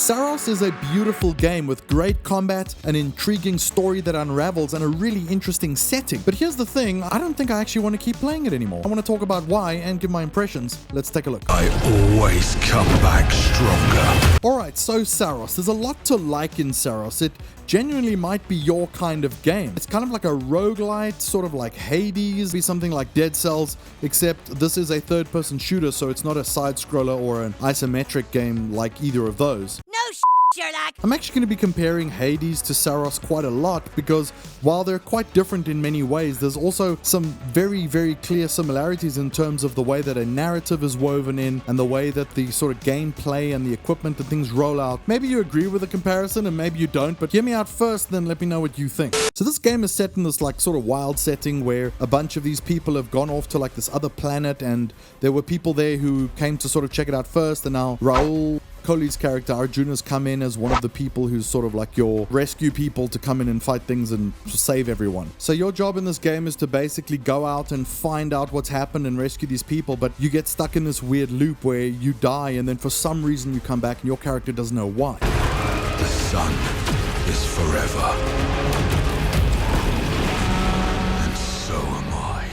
Saros is a beautiful game with great combat, an intriguing story that unravels, and a really interesting setting. But here's the thing, I don't think I actually want to keep playing it anymore. I want to talk about why and give my impressions. Let's take a look. I always come back stronger. Alright, so Saros. There's a lot to like in Saros. It genuinely might be your kind of game. It's kind of like a roguelite, sort of like Hades, be something like Dead Cells, except this is a third-person shooter, so it's not a side-scroller or an isometric game like either of those. Sherlock. I'm actually going to be comparing Hades to Saros quite a lot because while they're quite different in many ways, there's also some very, very clear similarities in terms of the way that a narrative is woven in and the way that the sort of gameplay and the equipment and things roll out. Maybe you agree with the comparison and maybe you don't, but hear me out first, then let me know what you think. So this game is set in this like sort of wild setting where a bunch of these people have gone off to like this other planet, and there were people there who came to sort of check it out first, and now Raul Kohli's character Arjuna's come in as one of the people who's sort of like your rescue people to come in and fight things and save everyone. So your job in this game is to basically go out and find out what's happened and rescue these people, but you get stuck in this weird loop where you die and then for some reason you come back and your character doesn't know why. The sun is forever. And so am I.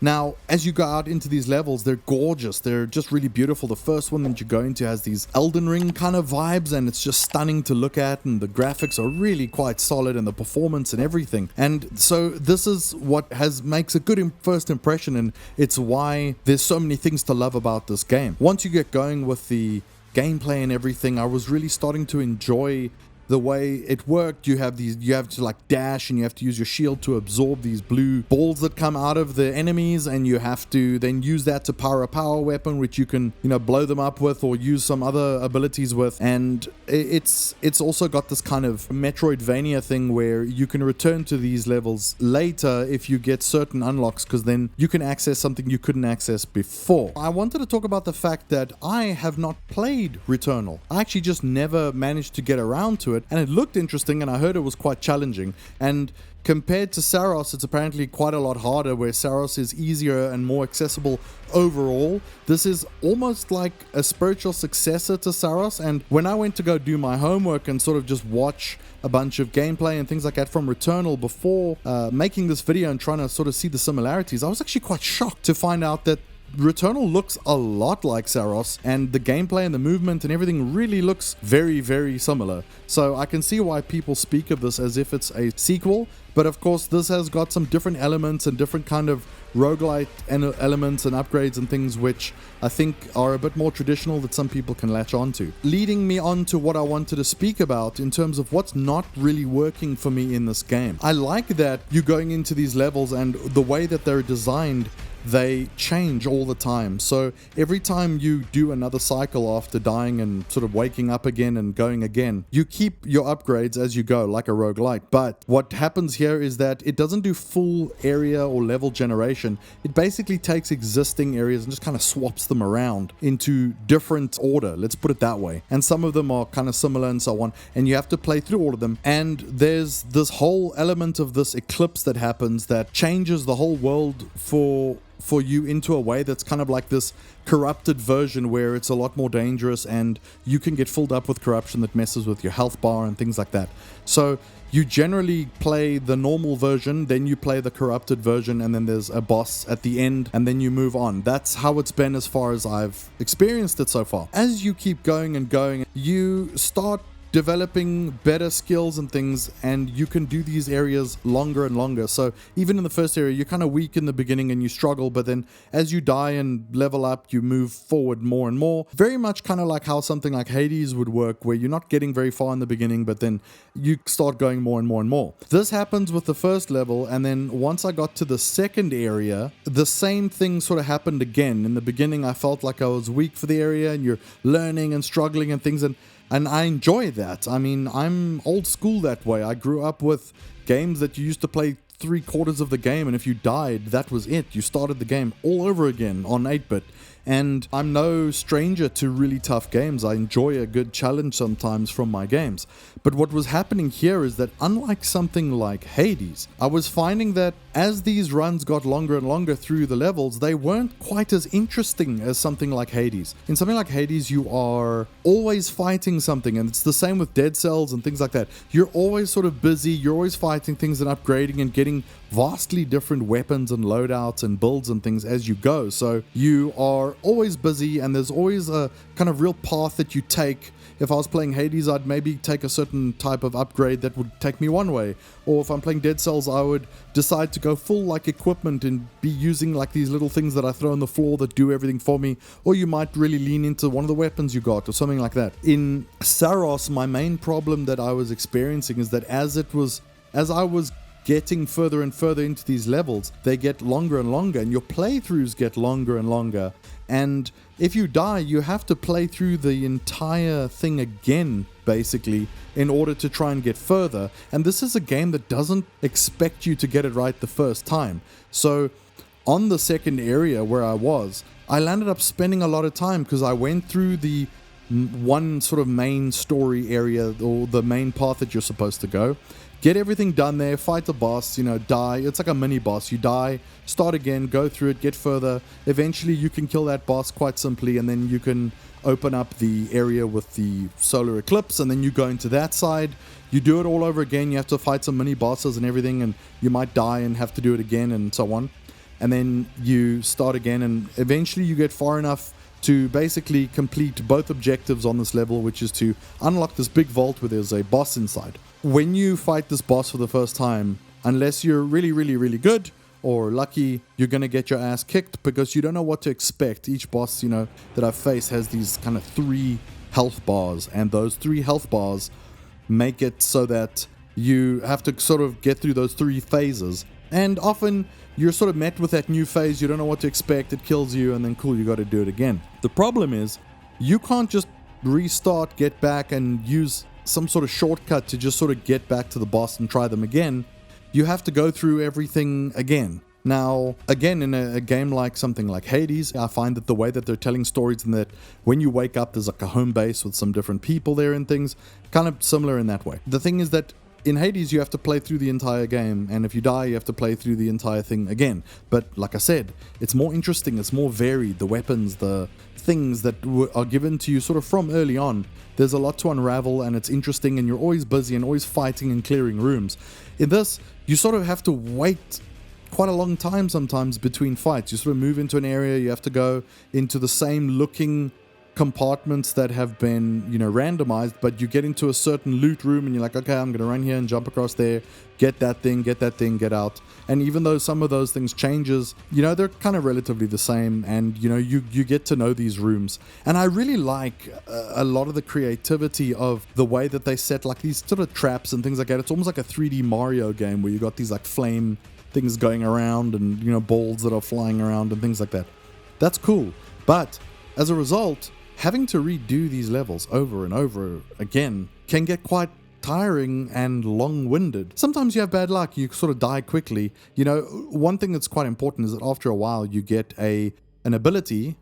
Now, as you go out into these levels, they're gorgeous. They're just really beautiful. The first one that you go into has these Elden Ring kind of vibes, and it's just stunning to look at, and the graphics are really quite solid, and the performance and everything. And so this is what makes a good first impression, and it's why there's so many things to love about this game. Once you get going with the gameplay and everything, I was really starting to enjoy the way it worked. You have to like dash, and you have to use your shield to absorb these blue balls that come out of the enemies, and you have to then use that to power a power weapon which you can, blow them up with or use some other abilities with. And it's also got this kind of Metroidvania thing where you can return to these levels later if you get certain unlocks, because then you can access something you couldn't access before. I wanted to talk about the fact that I have not played Returnal. I actually just never managed to get around to it, and it looked interesting, and I heard it was quite challenging. And compared to Saros, it's apparently quite a lot harder, where Saros is easier and more accessible overall. This is almost like a spiritual successor to Saros, and when I went to go do my homework and sort of just watch a bunch of gameplay and things like that from Returnal before making this video and trying to sort of see the similarities, I was actually quite shocked to find out that Returnal looks a lot like Saros, and the gameplay and the movement and everything really looks very, very similar. So I can see why people speak of this as if it's a sequel, but of course this has got some different elements and different kind of roguelite elements and upgrades and things which I think are a bit more traditional that some people can latch onto. Leading me on to what I wanted to speak about in terms of what's not really working for me in this game. I like that you're going into these levels and the way that they're designed, they change all the time. So every time you do another cycle after dying and sort of waking up again and going again, you keep your upgrades as you go, like a roguelite. But what happens here is that it doesn't do full area or level generation. It basically takes existing areas and just kind of swaps them around into different order, let's put it that way. And some of them are kind of similar and so on, and you have to play through all of them. And there's this whole element of this eclipse that happens that changes the whole world for you into a way that's kind of like this corrupted version where it's a lot more dangerous, and you can get filled up with corruption that messes with your health bar and things like that. So you generally play the normal version, then you play the corrupted version, and then there's a boss at the end, and then you move on. That's how it's been as far as I've experienced it so far. As you keep going and going, you start developing better skills and things, and you can do these areas longer and longer. So even in the first area, you're kind of weak in the beginning and you struggle, but then as you die and level up, you move forward more and more. Very much kind of like how something like Hades would work, where you're not getting very far in the beginning, but then you start going more and more and more. This happens with the first level, and then once I got to the second area, the same thing sort of happened again. In the beginning, I felt like I was weak for the area, and you're learning and struggling and things, and I enjoy that. I mean, I'm old school that way. I grew up with games that you used to play 3/4 of the game, and if you died, that was it. You started the game all over again on 8-bit. And I'm no stranger to really tough games. I enjoy a good challenge sometimes from my games. But what was happening here is that unlike something like Hades, I was finding that as these runs got longer and longer through the levels, they weren't quite as interesting as something like Hades. In something like Hades, you are always fighting something, and it's the same with Dead Cells and things like that. You're always sort of busy, you're always fighting things and upgrading and getting vastly different weapons and loadouts and builds and things as you go. So you are always busy, and there's always a kind of real path that you take. If I was playing Hades, I'd maybe take a certain type of upgrade that would take me one way. Or if I'm playing Dead Cells, I would decide to go full like equipment and be using like these little things that I throw on the floor that do everything for me. Or you might really lean into one of the weapons you got or something like that. In Saros, my main problem that I was experiencing is that as I was getting further and further into these levels, they get longer and longer, and your playthroughs get longer and longer. And if you die, you have to play through the entire thing again, basically, in order to try and get further. And this is a game that doesn't expect you to get it right the first time. So on the second area where I landed up spending a lot of time because I went through the one sort of main story area, or the main path that you're supposed to go. Get everything done there, fight the boss, die. It's like a mini boss. You die, start again, go through it, get further. Eventually you can kill that boss quite simply, and then you can open up the area with the solar eclipse, and then you go into that side. You do it all over again. You have to fight some mini bosses and everything, and you might die and have to do it again and so on. And then you start again, and eventually you get far enough to basically complete both objectives on this level, which is to unlock this big vault where there's a boss inside. When you fight this boss for the first time, unless you're really, really, really good or lucky, you're going to get your ass kicked because you don't know what to expect. Each boss, that I've faced has these kind of 3 health bars, and those 3 health bars make it so that you have to sort of get through those 3 phases. And often you're sort of met with that new phase, you don't know what to expect, it kills you, and then cool, you got to do it again. The problem is, you can't just restart, get back, and use some sort of shortcut to just sort of get back to the boss and try them again. You have to go through everything again. Now, again, in a game like something like Hades, I find that the way that they're telling stories, and that when you wake up, there's like a home base with some different people there and things, kind of similar in that way. The thing is that in Hades, you have to play through the entire game, and if you die, you have to play through the entire thing again. But like I said, it's more interesting, it's more varied. The weapons, the things that are given to you sort of from early on, there's a lot to unravel, and it's interesting, and you're always busy and always fighting and clearing rooms. In this, you sort of have to wait quite a long time sometimes between fights. You sort of move into an area, you have to go into the same looking compartments that have been, randomized, but you get into a certain loot room and you're like, okay, I'm going to run here and jump across there, get that thing, get out. And even though some of those things changes, they're kind of relatively the same, and you get to know these rooms. And I really like a lot of the creativity of the way that they set like these sort of traps and things like that. It's almost like a 3D Mario game where you got these like flame things going around, and balls that are flying around and things like that. That's cool. But as a result, having to redo these levels over and over again can get quite tiring and long-winded. Sometimes you have bad luck, you sort of die quickly. One thing that's quite important is that after a while you get an ability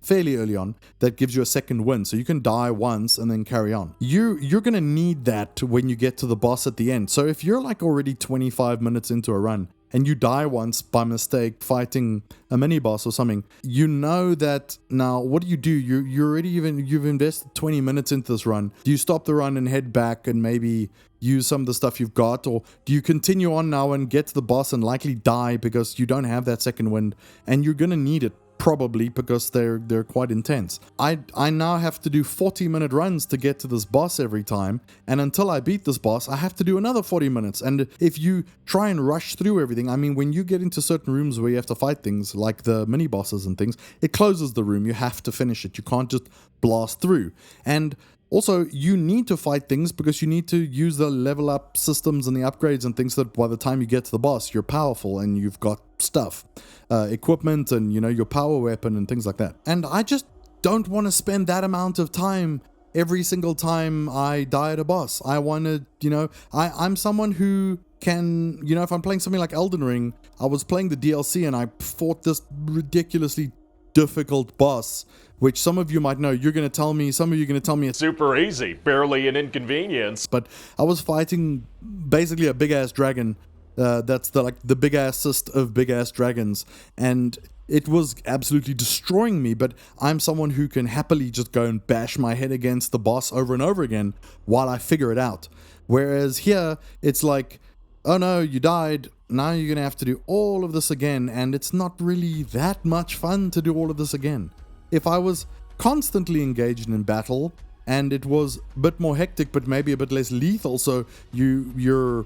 fairly early on that gives you a second win, so you can die once and then carry on. You're gonna need that when you get to the boss at the end. So if you're like already 25 minutes into a run and you die once by mistake fighting a mini boss or something, that now what do? You've invested 20 minutes into this run. Do you stop the run and head back and maybe use some of the stuff you've got, or do you continue on now and get to the boss and likely die because you don't have that second wind, and you're gonna need it probably because they're quite intense. I now have to do 40-minute runs to get to this boss every time, and until I beat this boss, I have to do another 40 minutes. And if you try and rush through everything, when you get into certain rooms where you have to fight things like the mini bosses and things, it closes the room. You have to finish it. You can't just blast through. And also, you need to fight things because you need to use the level up systems and the upgrades and things, that by the time you get to the boss, you're powerful and you've got stuff, equipment, and your power weapon and things like that. And I just don't want to spend that amount of time every single time I die at a boss. I want to, I'm someone who can, if I'm playing something like Elden Ring, I was playing the DLC and I fought this ridiculously difficult boss, which some of you might know. You're going to tell me, some of you are going to tell me it's super easy, barely an inconvenience. but I was fighting basically a big-ass dragon. That's the big-assest of big-ass dragons, and it was absolutely destroying me, but I'm someone who can happily just go and bash my head against the boss over and over again while I figure it out. Whereas here, it's like, oh no, you died, now you're going to have to do all of this again, and it's not really that much fun to do all of this again. If I was constantly engaged in battle, and it was a bit more hectic, but maybe a bit less lethal, so you're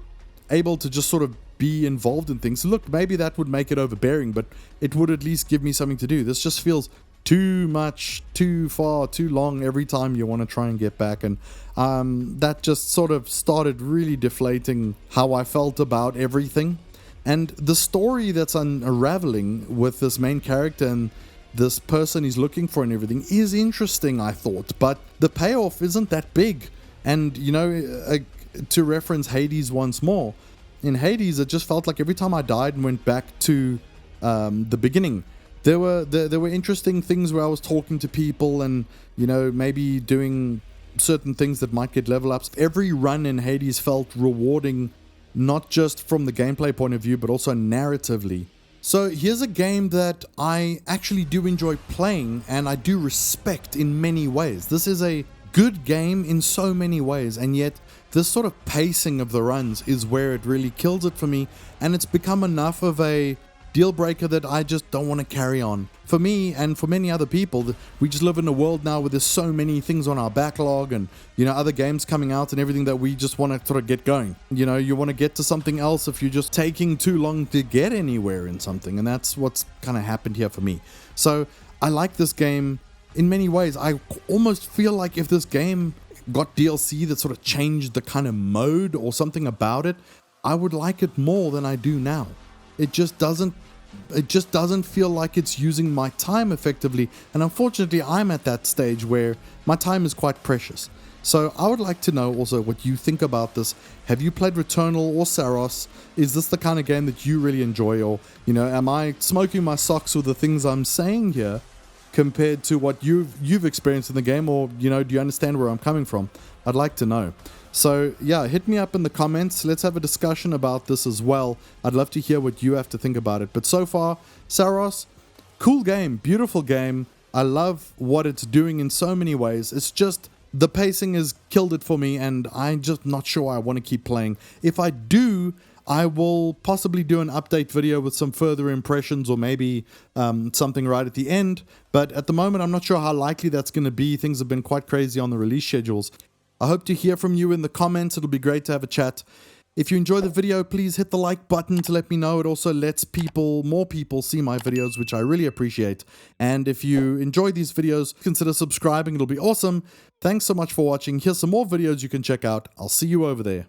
able to just sort of be involved in things. Look, maybe that would make it overbearing, but it would at least give me something to do. This just feels too much, too far, too long every time you want to try and get back, and that just sort of started really deflating how I felt about everything. And the story that's unraveling with this main character and this person he's looking for and everything is interesting, I thought, but the payoff isn't that big. And, you know, to reference Hades once more, in Hades, it just felt like every time I died and went back to the beginning, there were interesting things where I was talking to people and, you know, maybe doing certain things that might get level ups. Every run in Hades felt rewarding, not just from the gameplay point of view, but also narratively. So here's a game that I actually do enjoy playing and I do respect in many ways. This is a good game in so many ways, and yet this sort of pacing of the runs is where it really kills it for me, and it's become enough of a deal breaker that I just don't want to carry on. For me and for many other people, we just live in a world now where there's so many things on our backlog and, you know, other games coming out and everything that we just want to sort of get going. You know, you want to get to something else if you're just taking too long to get anywhere in something, and that's what's kind of happened here for me. So I like this game in many ways. I almost feel like if this game got DLC that sort of changed the kind of mode or something about it, I would like it more than I do now. It just doesn't feel like it's using my time effectively, and unfortunately I'm at that stage where my time is quite precious. So I would like to know also what you think about this. Have you played Returnal or Saros? Is this the kind of game that you really enjoy, or, you know, am I smoking my socks with the things I'm saying here compared to what you've experienced in the game, or, you know, do you understand where I'm coming from? I'd like to know. So yeah, hit me up in the comments. Let's have a discussion about this as well. I'd love to hear what you have to think about it. But so far, Saros, cool game, beautiful game. I love what it's doing in so many ways. It's just the pacing has killed it for me, and I'm just not sure I want to keep playing. If I do, I will possibly do an update video with some further impressions, or maybe something right at the end. But at the moment, I'm not sure how likely that's going to be. Things have been quite crazy on the release schedules. I hope to hear from you in the comments. It'll be great to have a chat. If you enjoy the video, please hit the like button to let me know. It also lets more people see my videos, which I really appreciate. And if you enjoy these videos, consider subscribing. It'll be awesome. Thanks so much for watching. Here's some more videos you can check out. I'll see you over there.